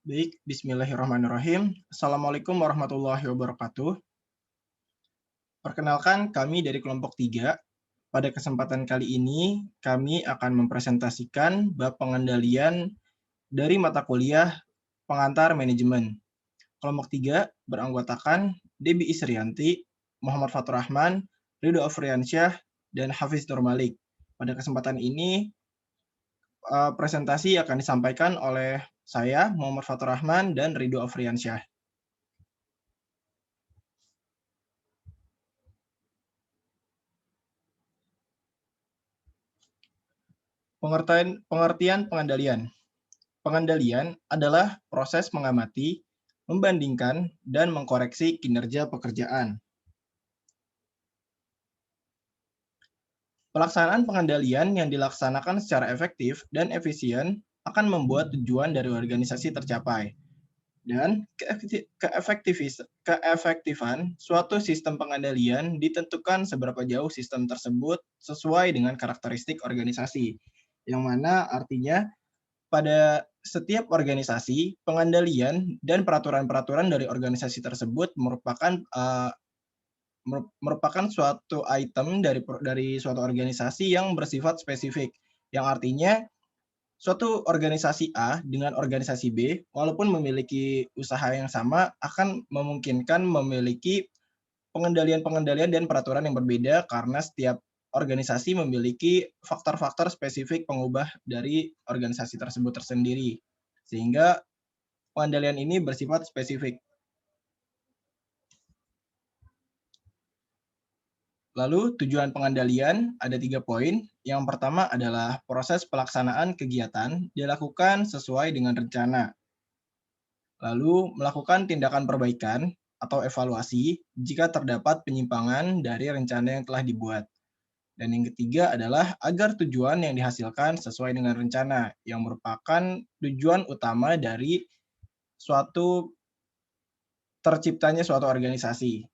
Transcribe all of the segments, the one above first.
Baik, bismillahirrahmanirrahim. Assalamualaikum warahmatullahi wabarakatuh. Perkenalkan, kami dari kelompok 3. Pada kesempatan kali ini, kami akan mempresentasikan bab pengendalian dari mata kuliah pengantar manajemen. Kelompok 3 beranggotakan Debbie Isrianti, Muhammad Fatur Rahman, Ridho Afriansyah, dan Hafiz Nurmalik. Pada kesempatan ini, presentasi akan disampaikan oleh saya, Muhammad Fatur Rahman, dan Ridho Afriansyah. Pengertian pengendalian. Pengendalian adalah proses mengamati, membandingkan, dan mengkoreksi kinerja pekerjaan. Pelaksanaan pengendalian yang dilaksanakan secara efektif dan efisien akan membuat tujuan dari organisasi tercapai. Dan keefektifan suatu sistem pengendalian ditentukan seberapa jauh sistem tersebut sesuai dengan karakteristik organisasi, yang mana artinya pada setiap organisasi, pengendalian dan peraturan-peraturan dari organisasi tersebut merupakan suatu item dari suatu organisasi yang bersifat spesifik, yang artinya suatu organisasi A dengan organisasi B, walaupun memiliki usaha yang sama, akan memungkinkan memiliki pengendalian-pengendalian dan peraturan yang berbeda karena setiap organisasi memiliki faktor-faktor spesifik pengubah dari organisasi tersebut tersendiri. Sehingga pengendalian ini bersifat spesifik. Lalu tujuan pengendalian ada 3 poin. Yang pertama adalah proses pelaksanaan kegiatan dilakukan sesuai dengan rencana. Lalu melakukan tindakan perbaikan atau evaluasi jika terdapat penyimpangan dari rencana yang telah dibuat. Dan yang ketiga adalah agar tujuan yang dihasilkan sesuai dengan rencana, yang merupakan tujuan utama dari suatu terciptanya suatu organisasi.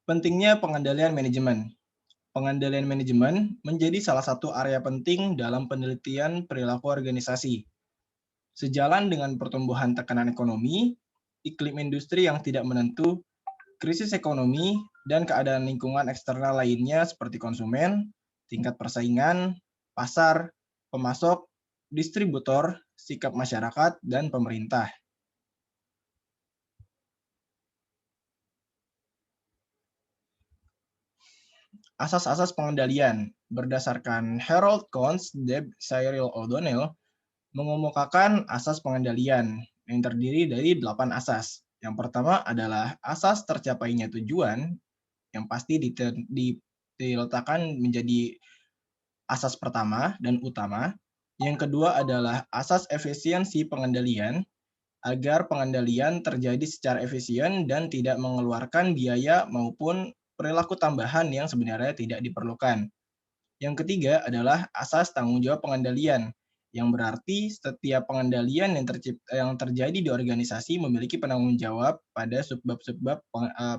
Pentingnya pengendalian manajemen. Pengendalian manajemen menjadi salah satu area penting dalam penelitian perilaku organisasi. Sejalan dengan pertumbuhan tekanan ekonomi, iklim industri yang tidak menentu, krisis ekonomi, dan keadaan lingkungan eksternal lainnya seperti konsumen, tingkat persaingan, pasar, pemasok, distributor, sikap masyarakat, dan pemerintah. Asas-asas pengendalian berdasarkan Harold Kohns, Deb Cyril O'Donnell mengemukakan asas pengendalian yang terdiri dari 8 asas. Yang pertama adalah asas tercapainya tujuan yang pasti diletakkan menjadi asas pertama dan utama. Yang kedua adalah asas efisiensi pengendalian agar pengendalian terjadi secara efisien dan tidak mengeluarkan biaya maupun perilaku tambahan yang sebenarnya tidak diperlukan. Yang ketiga adalah asas tanggung jawab pengendalian, yang berarti setiap pengendalian yang terjadi di organisasi memiliki penanggung jawab pada subbab-subbab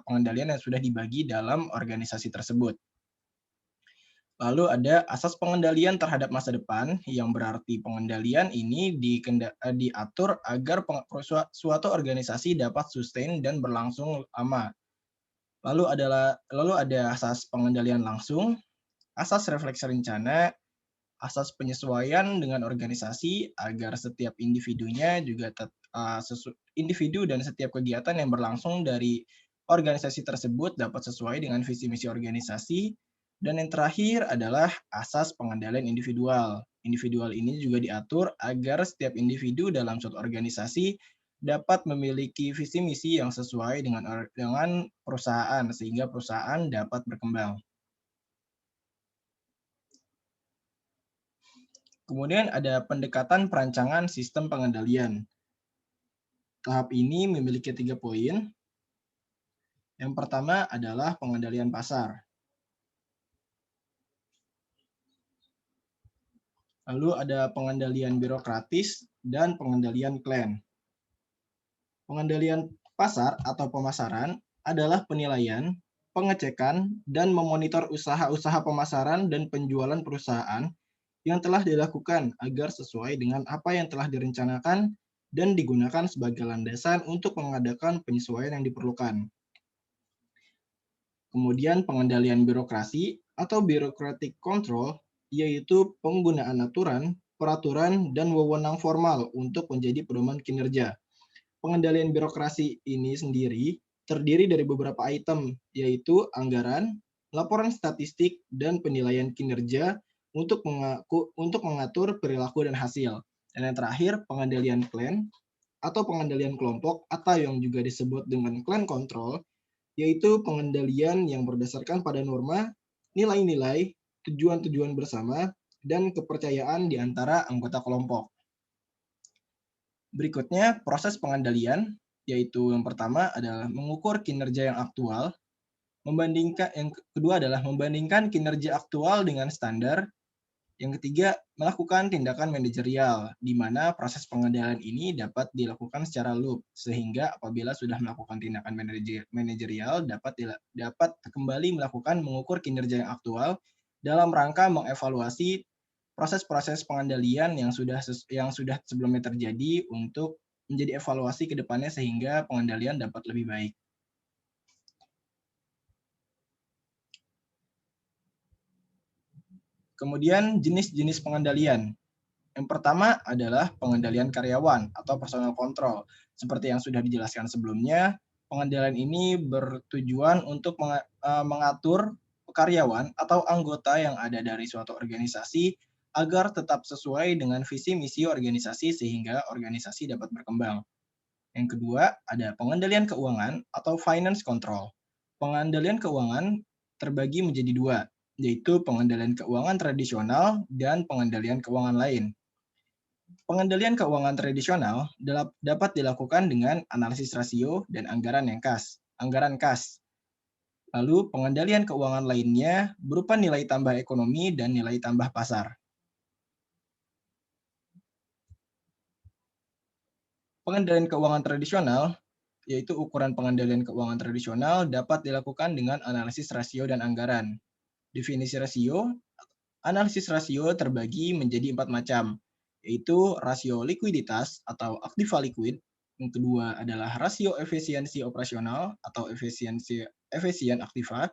pengendalian yang sudah dibagi dalam organisasi tersebut. Lalu ada asas pengendalian terhadap masa depan, yang berarti pengendalian ini diatur agar suatu organisasi dapat sustain dan berlangsung lama. Lalu ada asas pengendalian langsung, asas refleksi rencana, asas penyesuaian dengan organisasi agar setiap individunya juga individu dan setiap kegiatan yang berlangsung dari organisasi tersebut dapat sesuai dengan visi misi organisasi. Dan yang terakhir adalah asas pengendalian individual. Individual ini juga diatur agar setiap individu dalam suatu organisasi dapat memiliki visi misi yang sesuai dengan perusahaan sehingga perusahaan dapat berkembang. Kemudian ada pendekatan perancangan sistem pengendalian. Tahap ini memiliki 3 poin. Yang pertama adalah pengendalian pasar. Lalu ada pengendalian birokratis dan pengendalian klan. Pengendalian pasar atau pemasaran adalah penilaian, pengecekan, dan memonitor usaha-usaha pemasaran dan penjualan perusahaan yang telah dilakukan agar sesuai dengan apa yang telah direncanakan dan digunakan sebagai landasan untuk mengadakan penyesuaian yang diperlukan. Kemudian pengendalian birokrasi atau bureaucratic control, yaitu penggunaan aturan, peraturan, dan wewenang formal untuk menjadi pedoman kinerja. Pengendalian birokrasi ini sendiri terdiri dari beberapa item, yaitu anggaran, laporan statistik, dan penilaian kinerja untuk mengatur perilaku dan hasil. Dan yang terakhir, pengendalian klan atau pengendalian kelompok atau yang juga disebut dengan clan control, yaitu pengendalian yang berdasarkan pada norma, nilai-nilai, tujuan-tujuan bersama, dan kepercayaan di antara anggota kelompok. Berikutnya, proses pengendalian, yaitu yang pertama adalah mengukur kinerja yang aktual, yang kedua adalah membandingkan kinerja aktual dengan standar, yang ketiga, melakukan tindakan manajerial, di mana proses pengendalian ini dapat dilakukan secara loop, sehingga apabila sudah melakukan tindakan manajerial, dapat kembali mengukur kinerja yang aktual dalam rangka mengevaluasi proses-proses pengendalian yang sudah sebelumnya terjadi untuk menjadi evaluasi ke depannya sehingga pengendalian dapat lebih baik. Kemudian jenis-jenis pengendalian. Yang pertama adalah pengendalian karyawan atau personal control. Seperti yang sudah dijelaskan sebelumnya, pengendalian ini bertujuan untuk mengatur karyawan atau anggota yang ada dari suatu organisasi agar tetap sesuai dengan visi misi organisasi sehingga organisasi dapat berkembang. Yang kedua, ada pengendalian keuangan atau finance control. Pengendalian keuangan terbagi menjadi dua, yaitu pengendalian keuangan tradisional dan pengendalian keuangan lain. Pengendalian keuangan tradisional dapat dilakukan dengan analisis rasio dan anggaran kas. Lalu pengendalian keuangan lainnya berupa nilai tambah ekonomi dan nilai tambah pasar. Pengendalian keuangan tradisional, yaitu ukuran pengendalian keuangan tradisional dapat dilakukan dengan analisis rasio dan anggaran. Definisi rasio, analisis rasio terbagi menjadi 4 macam, yaitu rasio likuiditas atau aktiva liquid, yang kedua adalah rasio efisiensi operasional atau efisien aktiva,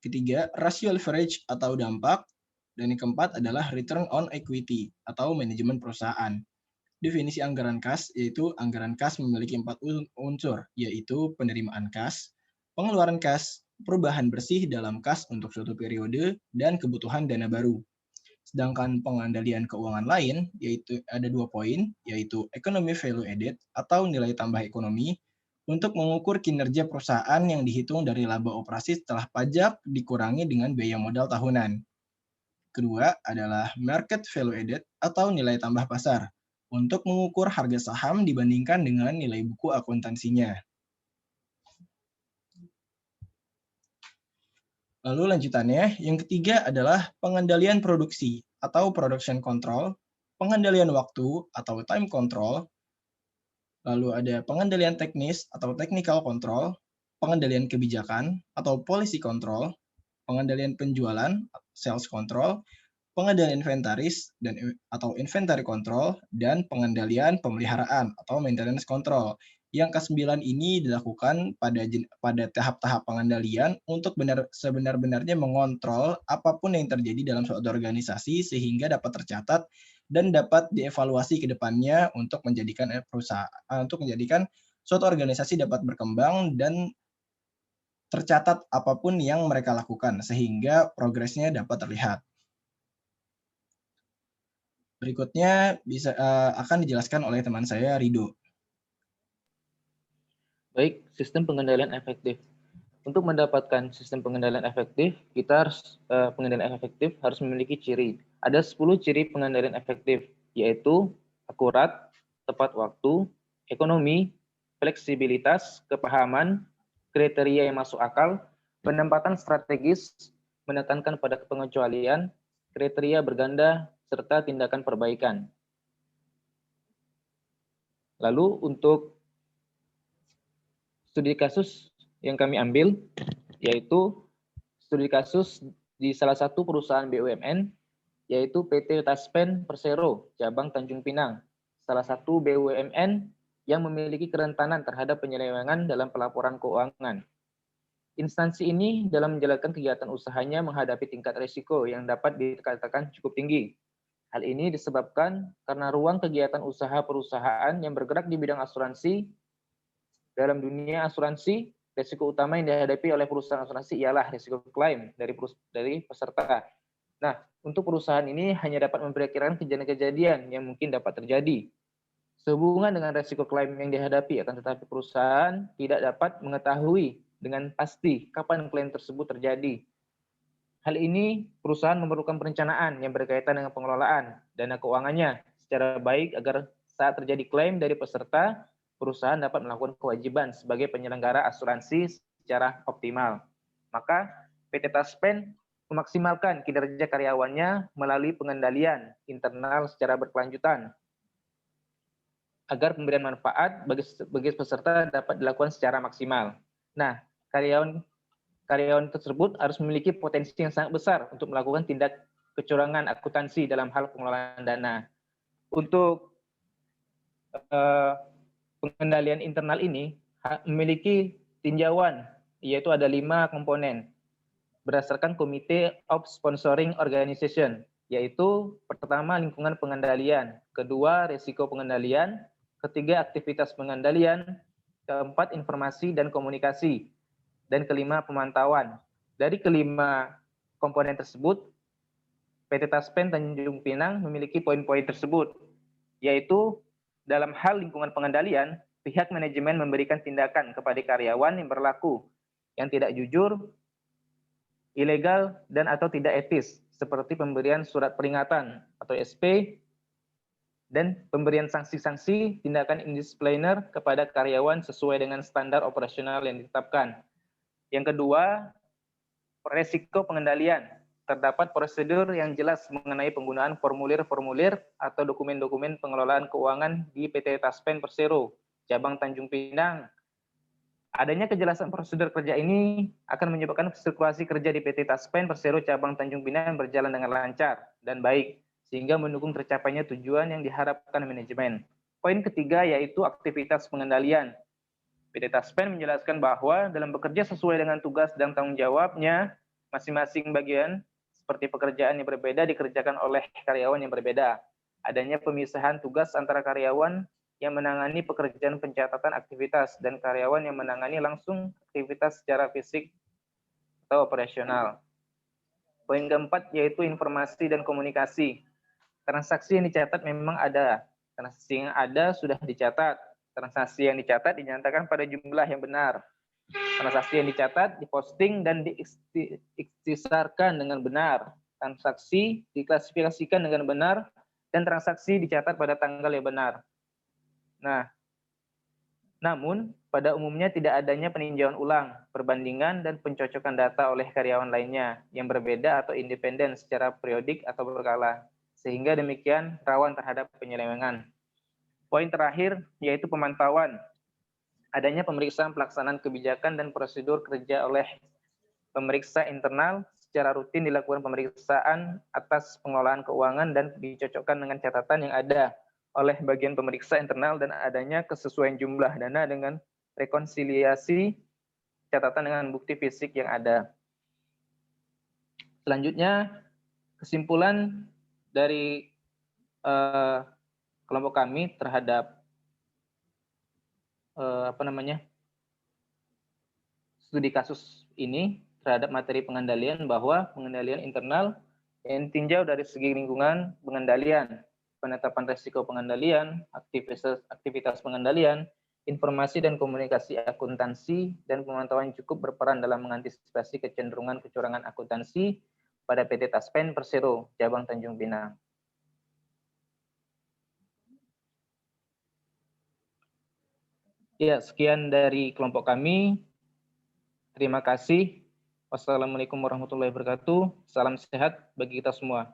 ketiga rasio leverage atau dampak, dan yang keempat adalah return on equity atau manajemen perusahaan. Definisi anggaran kas, yaitu anggaran kas memiliki 4 unsur, yaitu penerimaan kas, pengeluaran kas, perubahan bersih dalam kas untuk suatu periode, dan kebutuhan dana baru. Sedangkan pengendalian keuangan lain, yaitu ada 2 poin, yaitu economy value added atau nilai tambah ekonomi, untuk mengukur kinerja perusahaan yang dihitung dari laba operasi setelah pajak dikurangi dengan biaya modal tahunan. Kedua adalah market value added atau nilai tambah pasar, untuk mengukur harga saham dibandingkan dengan nilai buku akuntansinya. Lalu lanjutannya, yang ketiga adalah pengendalian produksi atau production control, pengendalian waktu atau time control, lalu ada pengendalian teknis atau technical control, pengendalian kebijakan atau policy control, pengendalian penjualan, sales control, pengendalian inventaris atau inventory control, dan pengendalian pemeliharaan atau maintenance control. Yang ke-9 ini dilakukan pada tahap-tahap pengendalian untuk sebenar-benarnya mengontrol apapun yang terjadi dalam suatu organisasi sehingga dapat tercatat dan dapat dievaluasi ke depannya untuk menjadikan suatu organisasi dapat berkembang dan tercatat apapun yang mereka lakukan sehingga progresnya dapat terlihat. Berikutnya akan dijelaskan oleh teman saya, Rido. Baik, sistem pengendalian efektif. Untuk mendapatkan sistem pengendalian efektif, kita harus memiliki ciri. Ada 10 ciri pengendalian efektif, yaitu akurat, tepat waktu, ekonomi, fleksibilitas, kepahaman, kriteria yang masuk akal, penempatan strategis, menekankan pada pengecualian, kriteria berganda, serta tindakan perbaikan. Lalu untuk studi kasus yang kami ambil, yaitu studi kasus di salah satu perusahaan BUMN yaitu PT Taspen Persero, cabang Tanjung Pinang, salah satu BUMN yang memiliki kerentanan terhadap penyelewengan dalam pelaporan keuangan. Instansi ini dalam menjalankan kegiatan usahanya menghadapi tingkat risiko yang dapat dikatakan cukup tinggi. Hal ini disebabkan karena ruang kegiatan usaha perusahaan yang bergerak di bidang asuransi. Dalam dunia asuransi, risiko utama yang dihadapi oleh perusahaan asuransi ialah risiko klaim dari peserta. Nah, untuk perusahaan ini hanya dapat memperkirakan kejadian-kejadian yang mungkin dapat terjadi. Sehubungan dengan risiko klaim yang dihadapi, akan tetapi perusahaan tidak dapat mengetahui dengan pasti kapan klaim tersebut terjadi. Hal ini, perusahaan memerlukan perencanaan yang berkaitan dengan pengelolaan dana keuangannya secara baik agar saat terjadi klaim dari peserta, perusahaan dapat melakukan kewajiban sebagai penyelenggara asuransi secara optimal. Maka PT Taspen memaksimalkan kinerja karyawannya melalui pengendalian internal secara berkelanjutan agar pemberian manfaat bagi peserta dapat dilakukan secara maksimal. Nah, karyawan tersebut harus memiliki potensi yang sangat besar untuk melakukan tindak kecurangan akuntansi dalam hal pengelolaan dana. Untuk pengendalian internal ini memiliki tinjauan, yaitu ada 5 komponen berdasarkan Komite of Sponsoring Organization, yaitu pertama lingkungan pengendalian, kedua risiko pengendalian, ketiga aktivitas pengendalian, keempat informasi dan komunikasi, dan kelima pemantauan. Dari kelima komponen tersebut, PT Taspen Tanjung Pinang memiliki poin-poin tersebut, yaitu dalam hal lingkungan pengendalian, pihak manajemen memberikan tindakan kepada karyawan yang berlaku yang tidak jujur, ilegal, dan atau tidak etis, seperti pemberian surat peringatan atau SP, dan pemberian sanksi-sanksi tindakan indisipliner kepada karyawan sesuai dengan standar operasional yang ditetapkan. Yang kedua, resiko pengendalian. Terdapat prosedur yang jelas mengenai penggunaan formulir-formulir atau dokumen-dokumen pengelolaan keuangan di PT Taspen Persero, cabang Tanjung Pinang. Adanya kejelasan prosedur kerja ini akan menyebabkan sirkulasi kerja di PT Taspen Persero, cabang Tanjung Pinang berjalan dengan lancar dan baik, sehingga mendukung tercapainya tujuan yang diharapkan manajemen. Poin ketiga yaitu aktivitas pengendalian. PT Taspen menjelaskan bahwa dalam bekerja sesuai dengan tugas dan tanggung jawabnya, masing-masing bagian seperti pekerjaan yang berbeda dikerjakan oleh karyawan yang berbeda. Adanya pemisahan tugas antara karyawan yang menangani pekerjaan pencatatan aktivitas dan karyawan yang menangani langsung aktivitas secara fisik atau operasional. Poin keempat yaitu informasi dan komunikasi. Transaksi yang dicatat memang ada. Transaksi yang ada sudah dicatat. Transaksi yang dicatat dinyatakan pada jumlah yang benar. Transaksi yang dicatat, diposting, dan diikhtisarkan dengan benar. Transaksi diklasifikasikan dengan benar, dan transaksi dicatat pada tanggal yang benar. Nah, namun pada umumnya tidak adanya peninjauan ulang, perbandingan, dan pencocokan data oleh karyawan lainnya yang berbeda atau independen secara periodik atau berkala, sehingga demikian rawan terhadap penyelewengan. Poin terakhir yaitu pemantauan. Adanya pemeriksaan pelaksanaan kebijakan dan prosedur kerja oleh pemeriksa internal. Secara rutin dilakukan pemeriksaan atas pengelolaan keuangan dan dicocokkan dengan catatan yang ada oleh bagian pemeriksa internal dan adanya kesesuaian jumlah dana dengan rekonsiliasi catatan dengan bukti fisik yang ada. Selanjutnya, kesimpulan dari kelompok kami terhadap studi kasus ini terhadap materi pengendalian bahwa pengendalian internal yang tinjau dari segi lingkungan pengendalian, penetapan risiko pengendalian, aktivitas pengendalian, informasi dan komunikasi akuntansi, dan pemantauan cukup berperan dalam mengantisipasi kecenderungan kecurangan akuntansi pada PT Taspen Persero, cabang Tanjung Pinang. Ya, sekian dari kelompok kami. Terima kasih. Wassalamualaikum warahmatullahi wabarakatuh. Salam sehat bagi kita semua.